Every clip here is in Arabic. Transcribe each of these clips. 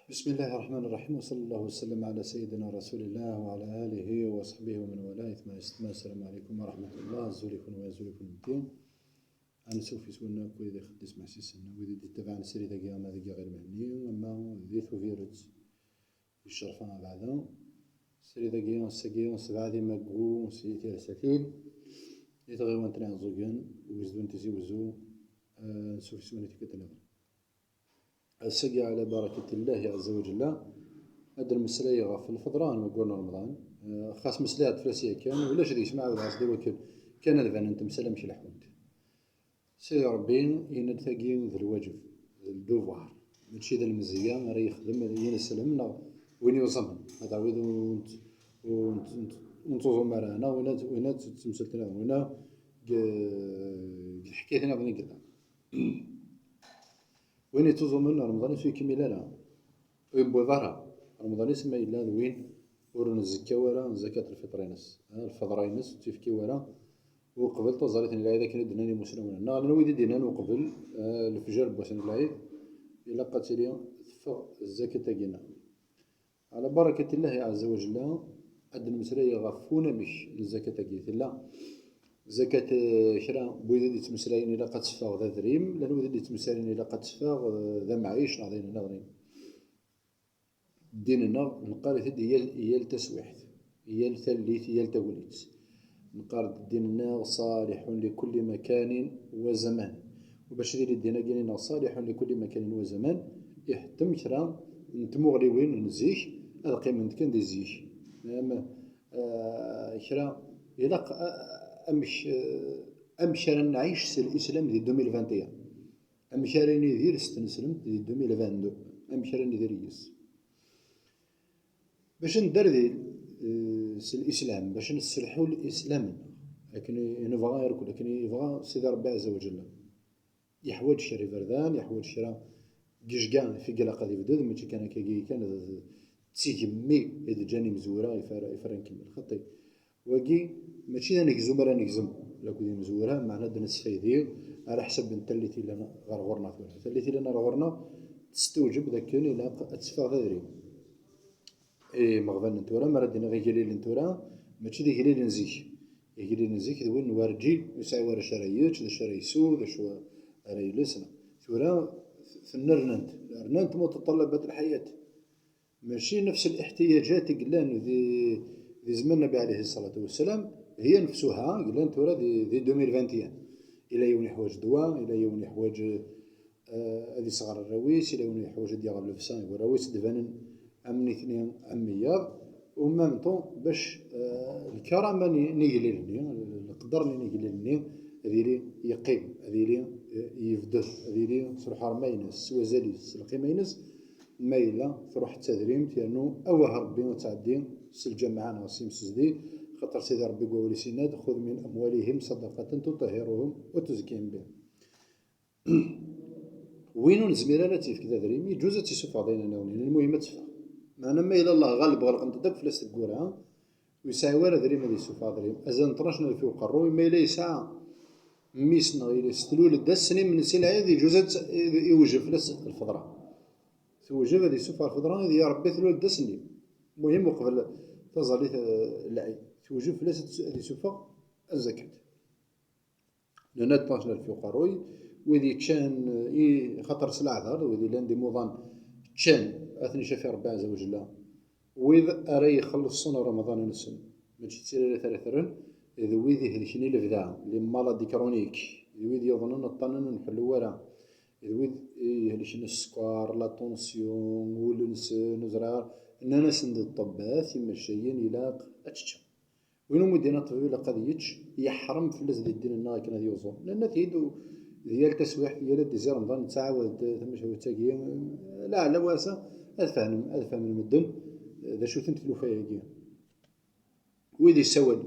بسم الله الرحمن الرحيم، وصلى الله وسلم على سيدنا رسول الله وعلى آله وصحبه ومن والاه. ثم السلام عليكم ورحمة الله. زوركم ويزوركم الدين. أنا سوف يسولنا كويدي خدس مع سيسنا ويدي تبعنا سيري ذاكي أنا ذاكي غير مهني أما ذيثو فيروس الشرفان بعدا سيري ذاكي الساقي سبعة ذي مقو سيتي رساتين يتغيوان تريان زوجين ويزدون تزي وزو سوف يسولنا تكتنا السقي على بركة الله عز وجل. هاد المسلاية في الفطران وقولنا رمضان خاص مسلايات فلاسية كان ولاش دي يسمع ولا دي وكل كان الفان انت مسلا مش الحوت سيدي ربي ينتقي ذا الواجب الدوفوار ماشي ذا المزيان راه يخدم ينسلمنا وين يوصلنا هذا وين ونتوزو مرانا وين تمثلتنا وين حكيتنا بني كذا وين يتوزو من رمضان في كميلة لا يبو ظهرها رمضان يسمى إلا وين ورن الزكاة ورا زكاة الفطرينس الفطرينس تفكي ورا وقبل تزالت العيد كان دناني مسلمون أنا ويدي دينان وقبل الفجر بوسن العيد إلا قاتلين ثفق الزكاة تاقينا على بركة الله عز وجل. عند المسرية يغفون مش الزكاة تاقيت لا زكاة شرا بويدي تمسلاين إلا قد تفاغ ذا ذريم لأن ويدي تمسلاين إلا قد تفاغ ذا معيش نعطينا نغرين ديننا نقال هي التسويحت هي الثليث هي التوليت نقال ديننا صالح لكل مكان وزمان وباش دير الدين قالنا صالح لكل مكان وزمان يحتم شرا نتمغلي وين نزيش هذا قيمة كان دي زيش شرا إلا أمش رانا نعيش الإسلام دي 2021 أمش راني ندير ستنسلم دي 2022 أمش راني ندير يس باش ندير دي الإسلام باش نسلحو الإسلام لكن نبغى يركل لكن يبغى سيدي ربي عز وجل يحوج شري فردان يحوج شرا كيشكان في قلقة دي بدود ماشي كان كان تيجمي إذا جاني مزورة يفرن كمل خطي وكي ماشي نكزو مرا نكزم لا كودي مزورها معنا دنس فايدي على حسب انت اللي لنا غرغرنا فيها اللي لنا غرغرنا تستوجب ذاك الى تسفى غيري اي مغبن نتورا مرا دينا غير ليل نتورا ماشي ديك ليل نزيك يجري نزيك وين ورجي يسعى ورا شرايط ذا شرايسو ذا شو راي لسنا تورا في النرنت النرنت متطلبات الحياه ماشي نفس الاحتياجات قلان ذي زمن النبي عليه الصلاة والسلام هي نفسها قلان تورا ذي 2021 إلى يوم يحوج دواء إلى يوم يحوج هذه صغار الرويس إلى يوم يحوج ديال الفسان والرويس دفن أمني اثنين أمياض ومامتو باش الكرامة نيقللني القدر نيقللني هذي لي يقيم هذي لي يفدر هذي لي تروح رماينس وزاليس القيمينس مايلة تروح تدريم لأنه أوه ربي وتعدي سلجة معانا وسيم سزدي خاطر سيدي ربي قول سيناد خذ من أموالهم صدقة تطهرهم وتزكيهم بها وين نزمير تيف كذا دريم يجوز تيسوف عضينا ناونين المهم تفا معنا ما إلا الله غالب غلق انت داك فلاس تقولها ويسعى ورا دريم هذه يسوف دريم أزان طرشنا في قرو ما إلا يسعى ميسنا إلى ستلول الدسني من السلعة يجوز يوجب فلاس الفضرة توجب هذه سفر الخضراء هذه يا ربي ثلو الدسني مهم وقبل تظلي العيد توجب فلاسة هذه سفر الزكاة لأن تناشنا في قروي وذي كان خطر سلع ذر وذي لاندي موضان كان أثني شافي ربي عز وجل وإذا أري يخلص صنع رمضان نسن ماشي تسير ثلاثة إذا وذي هلشني لفذا لمالا ديكرونيك وذي يظنون الطنن نحلو ورا إذا هلشن السكر لا طونسيون والنسن وزرار إننا سند الطباث يمشيين إلى أتشتم وينو مدينة طويلة قد يحرم في اللزد الدين النار كان هذا يوصل لأن تيدو ديال التسويح ديال ديزي رمضان تعاود ثم التاقية لا واسع أفهم المدن ذا شو تنتلو فيها كي ويدي سود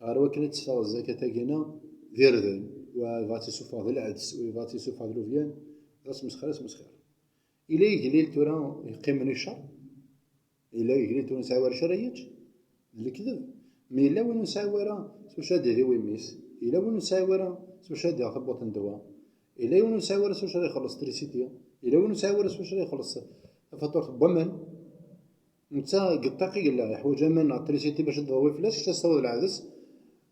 غير كانت تسفى الزكاة تاقينا ذيردن وفاتي سوفا ذي العدس وفاتي سوفا ذي الوفيان راس مسخير إلا يقليل تورا يقيم من الشر إلا يقليل تورا نسعى ورا شرايط الكذب مي إلا وين نسعى ورا سوشاد ذي ويميس إلا وين نسعى ورا سوشاد يعطبوط الدواء إلا وين نسعى ورا سوشاد يخلص تريسيتيا إلا وين نسعى ورا سوشاد يخلص فاتورة بومن نتا قطاقي قال لا يحوج من التريسيتي باش تضوي فلاش تستوض العدس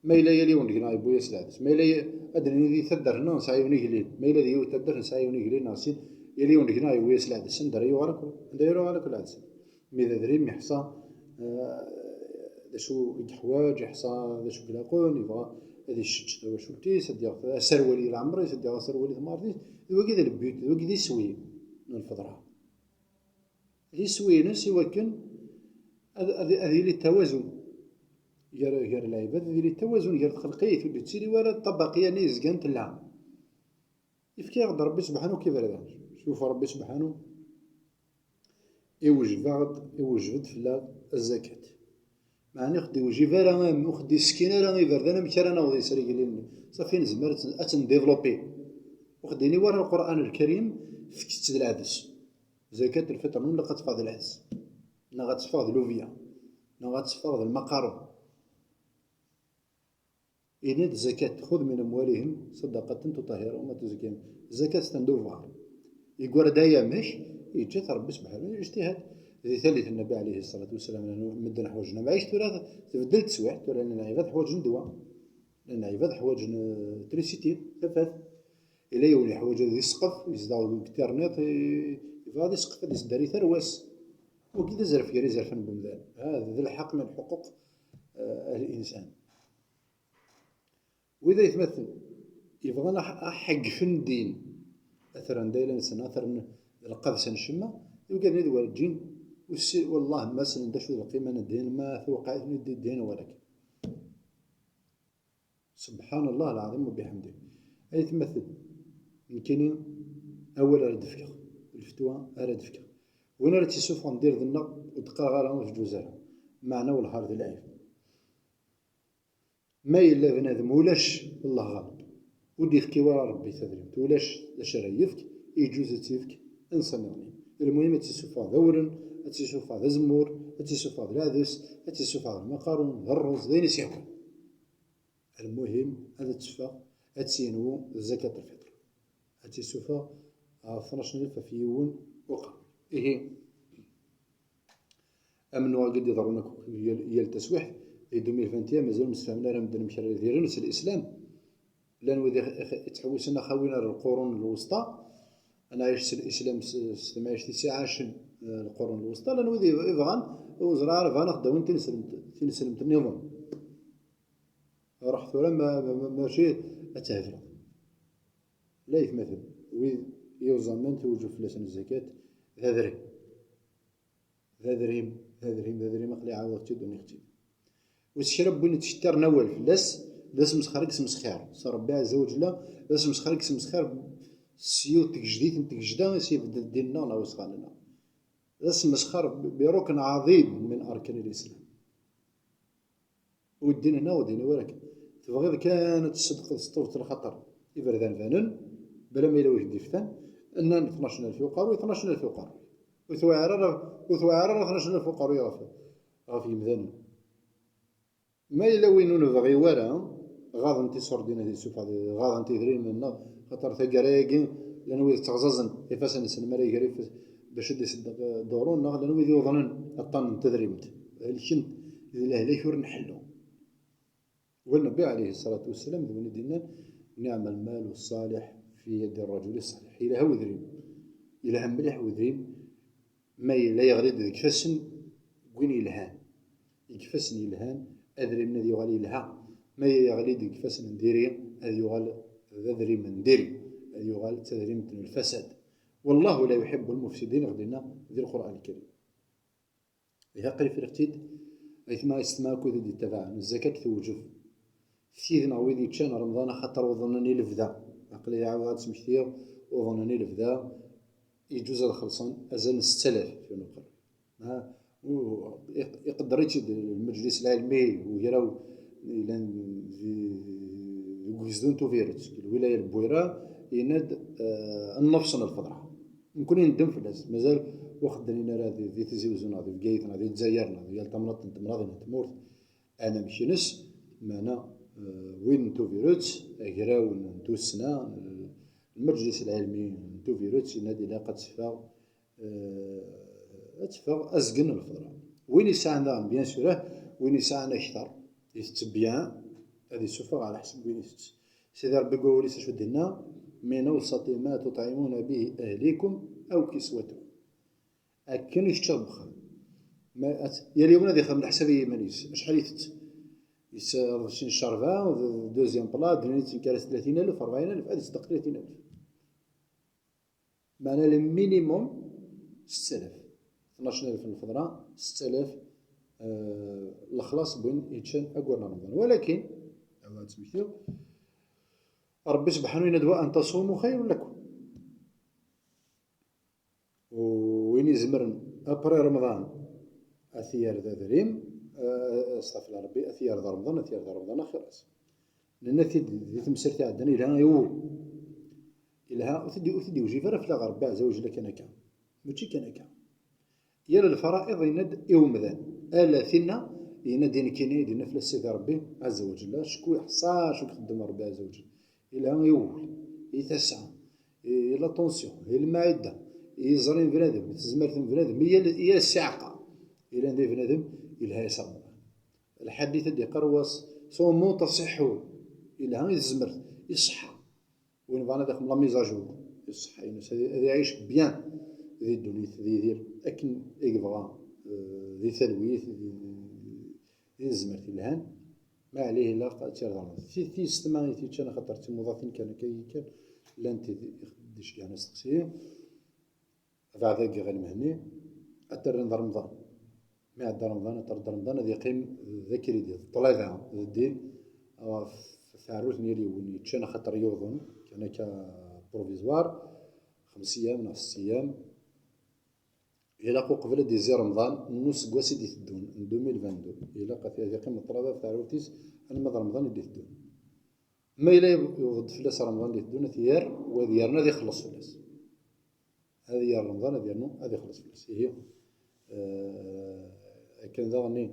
ما إلا يلي ونقنا يبويا العدس ما إلا أدري ذي تدر هنا نسعيوني قليل ما إلا ذي تدر نسعيوني قليل ناسين يلي ونقنا يبويا العدس ندير يوالك نديرو على كل عدس ميدا دريم يحصى ذا شو يحواج يحصى ذا شو كلاقون يبغى هذي الشتشت واش ولتيس هادي سرولي العمري هادي سرولي ثمارتيس ذو كذا البيوت ذو كذا يسوي من الفضرة اللي يسوي نفس يوكن هذه اللي التوازن غير العباد هذه اللي التوازن غير الخلقية اللي تسيري ورا الطبقية نيز كانت لا يفكي غد ربي سبحانه كيف راه شوف ربي سبحانه يوجد في الزكاة معني خدي وجيفا راه خدي السكينة راه يبردنا مكرانا وضي سري قليل صافي نزمر اتنديفلوبي وخديني ورا القرآن الكريم فكت العدس زكاة الفطر من غتفاض العدس لا غتفاض لوفيا لا غتفاض المقارون إذن الزكاة خذ من أموالهم صدقة تطهرهم وتزكيهم الزكاة تندوفها يقول دايا مش يجي ربي سبحانه الاجتهاد ذي ثالث النبي عليه الصلاة والسلام لأنه مدنا حواجنا معيش ترى تبدل تسويح ترى لأن العباد حواج ندوا لأن العباد حواج تريسيتي ثفاث إلا يولي حواج ذي السقف يزداو الانترنت يبغى يسقف هذا يزداري ثرواس وكذا زرف كاري زرفا بمذان هذا ذي الحق من حقوق الإنسان وإذا يتمثل يبغى حق في الدين أثرا دايلا سنة أثرا القذس نشمة يبقى ندي والجين والله ما سندش القيمة الدين ما توقعت ندي الدين ولكن سبحان الله العظيم وبحمده أي تمثل يمكن أول أرد فكرة الفتوى أرد فكرة وين راه تيسوف ندير ذنا وتقرا غير في جوزها معنى والهار ذي العيب ما إلا بنادم ولاش الله غالب ودي يفكي ورا ربي تدريب ولاش لاش راه يفك يجوز تيفك انسان يعني المهم تيسوف هذا ورن تيسوف هذا زمور تيسوف هذا العدس تيسوف هذا المقارون الرز ذين يسيحوا المهم هذا تشفى تسينو زكاة الفطر تيسوف 12000 في يوم وقع إيه أمنوا قد يضرونك هي التسويح في 2021 مازال مستعملين راه مدن مشاريع ديالنا في الإسلام لأن وذا تحوسنا خاوينا القرون الوسطى أنا عشت الإسلام عشت ساعة القرون الوسطى لأن وذا يبغان وزرار فانا خداو تنسلمت النظام رحت ولا ماشي أتهفر لا يتمثل يوزن توجب فلسن الزكاة ذا درهم أخلي عاود تدوني اختي وسشرب بني تشتر نوال فلاس لاس مسخرك سمسخير صار ربي عز وجل لاس مسخرك سمسخير سيوت تجديد تجدا سيف ديننا ولا وسخاننا لاس مسخر بركن عظيم من أركان الإسلام والدين هنا ودين ولكن تبغي كانت الصدق سطوفة الخطر يبردان فانن بلا ما يلوش ديفتان أن 12000 وقارو 12000 وقارو وثوعرر 12000 وقارو غافي مذان ما إلا وين نبغي ورا غاض انتي صردينا دي سوف غاض انتي درين منا خاطر ثقرايقين لأنه إذا تغززن إفاس نسن مري قريب باش يصدق دورون لأنه إذا وظنن الطن تدريمت الشنت إذا الله لا يشور نحلو والنبي عليه الصلاة والسلام ذو دينا نعم المال الصالح في يد الرجل الصالح إلى هو ذريم إلى هم مليح وذريم ما لا يغرد ذيك فسن وين يلهان يكفسن يلهان أدري من ذي يغالي لها ما يغالي ديك فسن نديري هذا يغال ذري من ديري هذا يغال تدري من الفساد والله لا يحب المفسدين غدينا ذي القرآن الكريم لها قريب في الاختيد أيثما استماكو ذي التبع الزكاة توجب سيدنا ويدي تشان رمضان خاطر وظنني لفدا عقلي عاود سمشتيا وظنني لفدا يجوز هذا خلصان أزال 6000 في نقر يقدر يجد المجلس العلمي ويراو يقوزدون توفيرت الولاية البويرة يناد النفصنا الفضرة نكون ندم في الناس مازال واخد لينا راه ذي تزيوزنا ذي بقايتنا ذي تزايرنا ذي التمرض تمرضنا تمورت أنا مشي نس معنا وين توفيرت أجراو نتوسنا المجلس العلمي توفيرت ينادي لا قد سفا تفغ أزقن الفضرة. وين يسعى عندها بيان سور، وين يسعى عندها أكثر يثت بيان هذه السفغ على حسب وين يثت. سيدي ربي يقول ليس شو دينا من أوسط ما تطعمون به أهليكم أو كسوتهم. أكن يشتغل بخل ما يا اليوم هذا يخدم على حسب يمانيس شحال يثت يسرشين الشربة دوزيام بلا درينيت كارث 30,000 40,000 هذه تصدق 30,000 معناها المينيموم 6,000 12,000 الفضراء 6,000 الخلاص بوين يتشان أقوى رمضان. ولكن هذا تسميتو ربي سبحانه يندوى أن تصوموا خير لكم. وين يزمرن أبري رمضان أثيار ذا دريم استغفر ربي أثيار ذا رمضان أثيار ذا رمضان خلاص لأن ذي تمسرت عندنا إلها يو إلها أثدي وجيفرة في الغرب ربي عز وجل كان كان ماشي كان كان يلا الفرائض يند يوم ذا ألا ثنا يندين كيني يدين في السيد ربي عز وجل شكو يحصى شو يخدم ربي عز وجل إلها يول يتسعى إلا طونسيون هي المعدة يزرين بنادم يتزمرتن بنادم هي السعقة إلى ندي بنادم إلها يسر الحديث دي قروس صومو تصحو إلها يزمر يصحى وين فانا داخل لا ميزاجور يصحى الناس هذه يعيش بيان ذي الدنيا ذي دير أكن يبغى ذي ثلويث ذي زمرت الهان ما عليه إلا تير ضرب في استماع تيتشان خاطر تموظفين كان كان لانت ديش كاع ناس تقسيه بعد ذاك غير المهني أترن رمضان ما عدا رمضان أترد رمضان هذا يقيم ذكري ديال الطليعة الدين في عروس نيري وني تشان خاطر يوضن كان كبروفيزوار 5 أيام ولا 6 أيام إلا قبل ديزي رمضان نص كواسي دي تدون 2022 إلا قات هذه يقيم الطلبة في عروتيس المد رمضان اللي تدون ما إلا يوض فلاس رمضان اللي تدون ثيار وديارنا ذي خلص فلاس هذه يا رمضان ديالنا هذه خلص فلاس هي كان ذا غني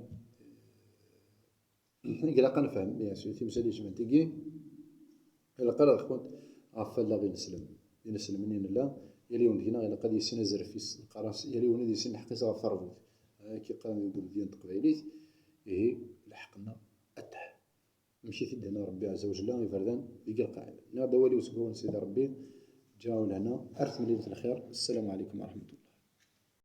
إلا قنفهم يا سيدي مساليش من تيجي إلا قال أخوان عفلا غير نسلم منين لا يلي وندينا إلا قد يسين زرفيس القراص يلي ولد يسين حقيقة غفربوت كي قام يقول ديال تقبايليت إيه لحقنا أتاه مشي في هنا ربي عز وجل يفردان يلقى القاعدة هذا ولي وسكون سيدي ربي جاو لهنا أرث مليلة الخير. السلام عليكم ورحمة الله.